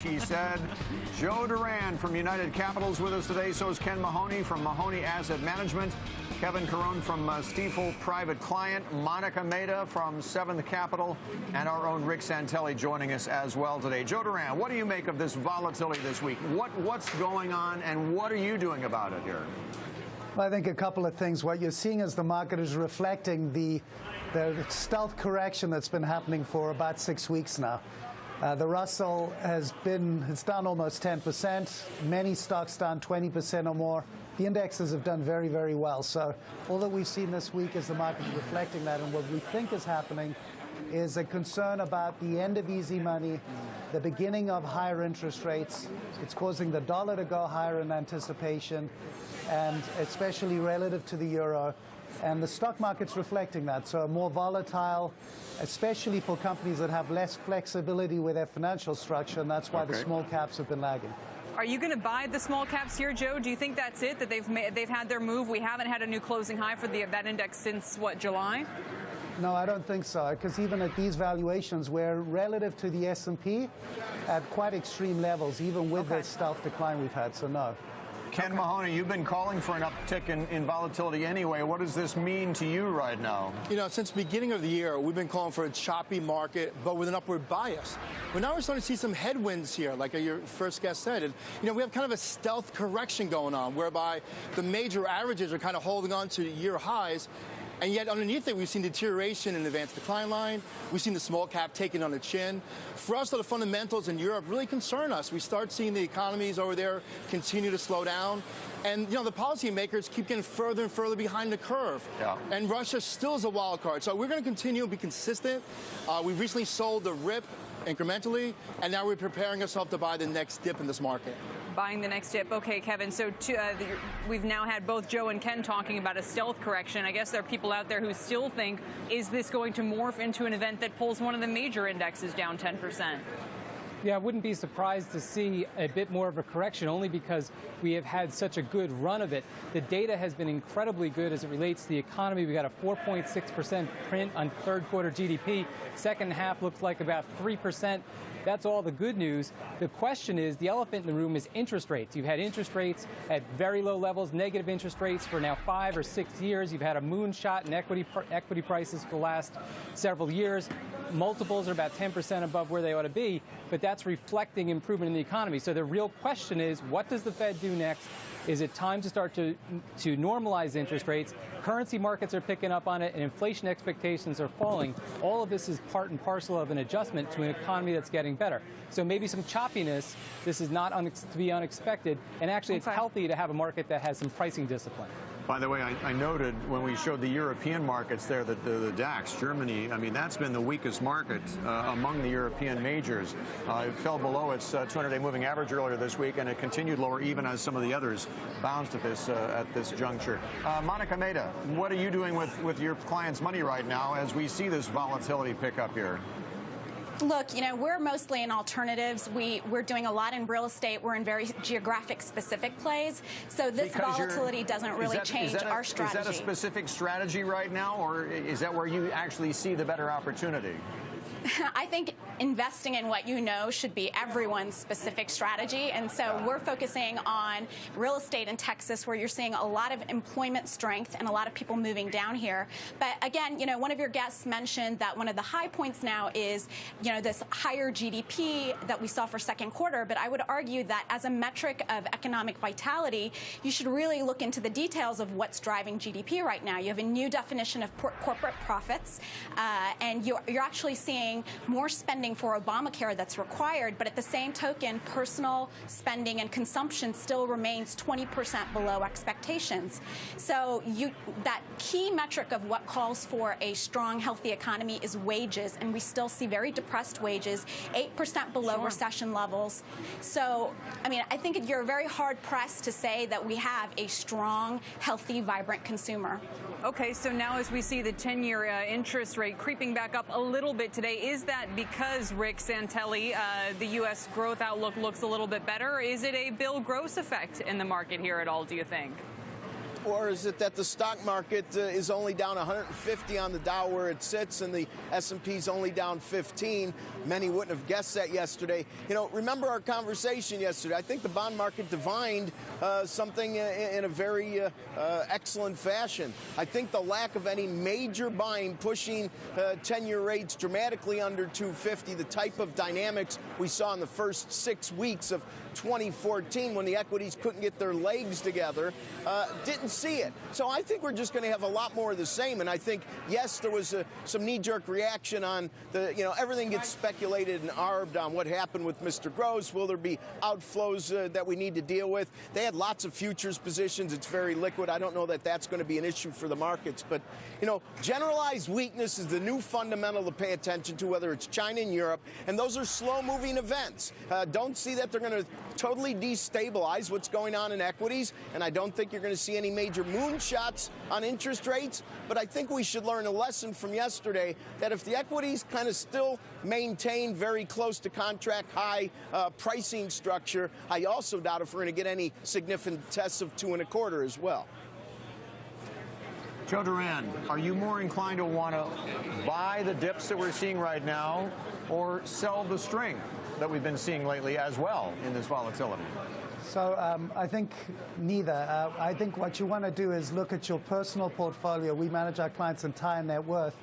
He said. Joe Duran from United Capital's with us today. So is Ken Mahoney from Mahoney Asset Management. Kevin Caron from Stifel Private Client. Monica Mehta from Seventh Capital. And our own Rick Santelli joining us as well today. Joe Duran, what do you make of this volatility this week? What's going on and what are you doing about it here? Well, I think a couple of things. What you're seeing is the market is reflecting the stealth correction that's been happening for about 6 weeks now. The Russell it's down almost 10%. Many stocks down 20% or more. The indexes have done very, very well. So all that we've seen this week is the market reflecting that. And what we think is happening is a concern about the end of easy money, the beginning of higher interest rates. It's causing the dollar to go higher in anticipation, and especially relative to the euro. And the stock market's reflecting that. So more volatile, especially for companies that have less flexibility with their financial structure, and that's why the small caps have been lagging. Are you going to buy the small caps here, Joe? Do you think that's it, that they've had their move? We haven't had a new closing high for that index since, what, July? No, I don't think so, because even at these valuations, we're relative to the S&P at quite extreme levels, even with the stealth decline we've had, so no. Ken Mahoney, you've been calling for an uptick in volatility anyway. What does this mean to you right now? You know, since the beginning of the year, we've been calling for a choppy market, but with an upward bias. But now we're starting to see some headwinds here, like your first guest said. And, you know, we have kind of a stealth correction going on, whereby the major averages are kind of holding on to year highs. And yet underneath it, we've seen deterioration in the advanced decline line. We've seen the small cap taking on the chin. For us, though, the fundamentals in Europe really concern us. We start seeing the economies over there continue to slow down. And, you know, the policymakers keep getting further and further behind the curve. Yeah. And Russia still is a wild card. So we're going to continue to be consistent. We've recently sold the RIP incrementally, and now we're preparing ourselves to buy the next dip in this market. Buying the next dip. Okay, Kevin, so we've now had both Joe and Ken talking about a stealth correction. I guess there are people out there who still think, is this going to morph into an event that pulls one of the major indexes down 10%? Yeah, I wouldn't be surprised to see a bit more of a correction, only because we have had such a good run of it. The data has been incredibly good as it relates to the economy. We got a 4.6% print on third quarter GDP. Second half looks like about 3%. That's all the good news. The question is, the elephant in the room is interest rates. You've had interest rates at very low levels, negative interest rates for now 5 or 6 years. You've had a moonshot in equity prices for the last several years. Multiples are about 10% above where they ought to be, but that's reflecting improvement in the economy. So the real question is, what does the Fed do next? Is it time to start to normalize interest rates? Currency markets are picking up on it, and inflation expectations are falling. All of this is part and parcel of an adjustment to an economy that's getting better. So maybe some choppiness. This is not to be unexpected, and actually it's healthy to have a market that has some pricing discipline. By the way, I noted when we showed the European markets there that the DAX, Germany, I mean, that's been the weakest market among the European majors. It fell below its 200-day moving average earlier this week, and it continued lower even as some of the others bounced at this juncture. Monica Mehta, what are you doing with your clients' money right now as we see this volatility pick up here? Look, you know, we're mostly in alternatives. We're doing a lot in real estate. We're in very geographic specific plays. So this volatility doesn't really change our strategy. Is that a specific strategy right now, or is that where you actually see the better opportunity? I think investing in what you know should be everyone's specific strategy. And so we're focusing on real estate in Texas, where you're seeing a lot of employment strength and a lot of people moving down here. But again, you know, one of your guests mentioned that one of the high points now is, you know, this higher GDP that we saw for second quarter. But I would argue that as a metric of economic vitality, you should really look into the details of what's driving GDP right now. You have a new definition of corporate profits, and you're actually seeing more spending for Obamacare that's required, but at the same token, personal spending and consumption still remains 20% below expectations. So that key metric of what calls for a strong, healthy economy is wages, and we still see very depressed wages, 8% below recession levels. So, I mean, I think you're very hard-pressed to say that we have a strong, healthy, vibrant consumer. Okay, so now as we see the 10-year interest rate creeping back up a little bit today, is that because, Rick Santelli, the U.S. growth outlook looks a little bit better? Or is it a Bill Gross effect in the market here at all, do you think? or is it that the stock market is only down 150 on the Dow where it sits and the S&P's only down 15? Many wouldn't have guessed that yesterday. You know, remember our conversation yesterday. I think the bond market divined something in a very excellent fashion. I think the lack of any major buying pushing 10-year rates dramatically under 250, the type of dynamics we saw in the first 6 weeks of 2014 when the equities couldn't get their legs together, didn't see it. So I think we're just going to have a lot more of the same. And I think, yes, there was some knee-jerk reaction on the, you know, everything gets speculated and arbed on what happened with Mr. Gross. Will there be outflows that we need to deal with? They had lots of futures positions. It's very liquid. I don't know that that's going to be an issue for the markets. But, you know, generalized weakness is the new fundamental to pay attention to, whether it's China and Europe. And those are slow-moving events. Don't see that they're going to totally destabilize what's going on in equities, and I don't think you're going to see any major moonshots on interest rates, but I think we should learn a lesson from yesterday that if the equities kind of still maintain very close to contract high pricing structure, I also doubt if we're going to get any significant tests of 2.25 as well. Joe Duran, are you more inclined to want to buy the dips that we're seeing right now or sell the strength that we've been seeing lately as well in this volatility? So I think neither. I think what you want to do is look at your personal portfolio. We manage our clients' entire net worth,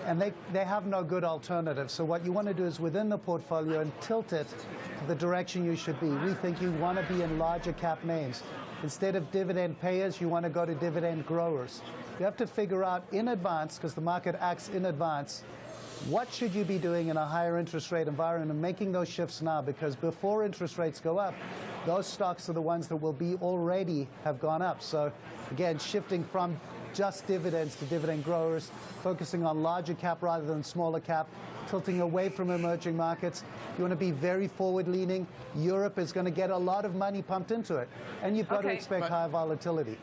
and they have no good alternative. So what you want to do is within the portfolio and tilt it to the direction you should be. We think you want to be in larger cap names. Instead of dividend payers, you want to go to dividend growers. You have to figure out in advance, because the market acts in advance, what should you be doing in a higher interest rate environment and making those shifts now, because before interest rates go up, those stocks are the ones that will be already have gone up. So again, shifting from just dividends to dividend growers, focusing on larger cap rather than smaller cap, tilting away from emerging markets. You want to be very forward-leaning. Europe is going to get a lot of money pumped into it, and you've got to expect higher volatility.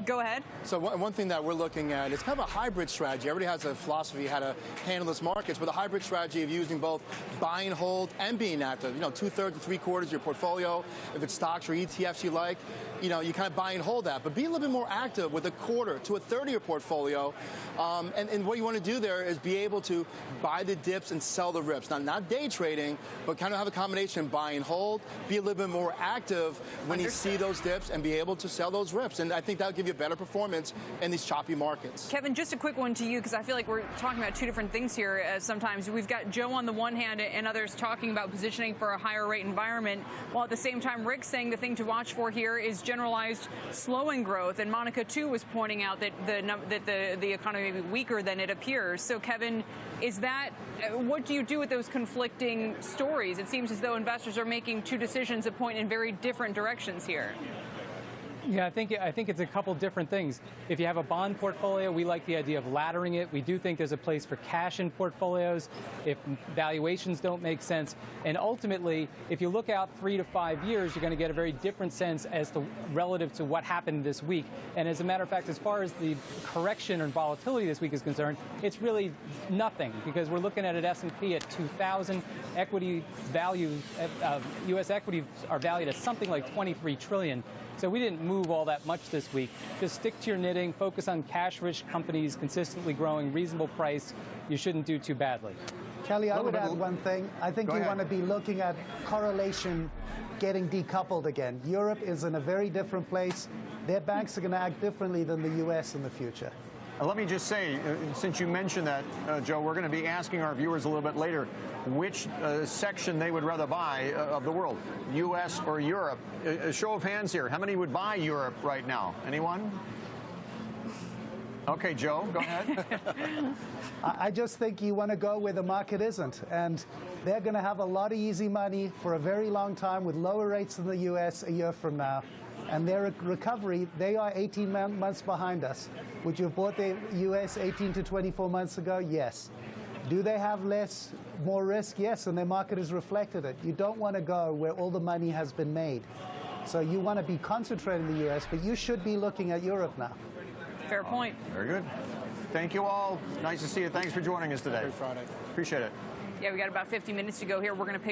Go ahead. So one thing that we're looking at is kind of a hybrid strategy. Everybody has a philosophy how to handle this markets, but a hybrid strategy of using both buy and hold and being active. You know, 2/3 to 3/4 of your portfolio. If it's stocks or ETFs you like, you know, you kind of buy and hold that. But be a little bit more active with 1/4 to 1/3 of your portfolio. And what you want to do there is be able to buy the dips and sell the rips. Not day trading, but kind of have a combination buy and hold. Be a little bit more active when you see those dips and be able to sell those rips. And I think that'll give you better performance in these choppy markets. Kevin, just a quick one to you, because I feel like we're talking about two different things here. Sometimes we've got Joe on the one hand and others talking about positioning for a higher rate environment, while at the same time Rick's saying the thing to watch for here is generalized slowing growth. And Monica too was pointing out that the economy may be weaker than it appears. So Kevin, is that what do you do with those conflicting stories? It seems as though investors are making two decisions that point in very different directions here. Yeah, I think it's a couple different things. If you have a bond portfolio, we like the idea of laddering it. We do think there's a place for cash in portfolios if valuations don't make sense. And ultimately, if you look out 3 to 5 years, you're going to get a very different sense as to relative to what happened this week. And as a matter of fact, as far as the correction or volatility this week is concerned, it's really nothing, because we're looking at an S&P at 2,000. Equity values, U.S. equities are valued at something like $23 trillion. So we didn't move all that much this week. Just stick to your knitting, focus on cash-rich companies, consistently growing, reasonable price. You shouldn't do too badly. Kelly, I would add one thing. I think you want to be looking at correlation getting decoupled again. Europe is in a very different place. Their banks are going to act differently than the U.S. in the future. Let me just say, since you mentioned that, Joe, we're going to be asking our viewers a little bit later which section they would rather buy of the world, U.S. or Europe. A show of hands here. How many would buy Europe right now? Anyone? Okay, Joe, go ahead. I just think you want to go where the market isn't. And they're going to have a lot of easy money for a very long time with lower rates than the U.S. a year from now. And their recovery, they are 18 months behind us. Would you have bought the U.S. 18 to 24 months ago? Yes. Do they have more risk? Yes, and their market has reflected it. You don't want to go where all the money has been made. So you want to be concentrated in the U.S., but you should be looking at Europe now. Fair point. Very good. Thank you all. Nice to see you. Thanks for joining us today. Happy Friday. Appreciate it. Yeah, we got about 50 minutes to go here. We're going to pick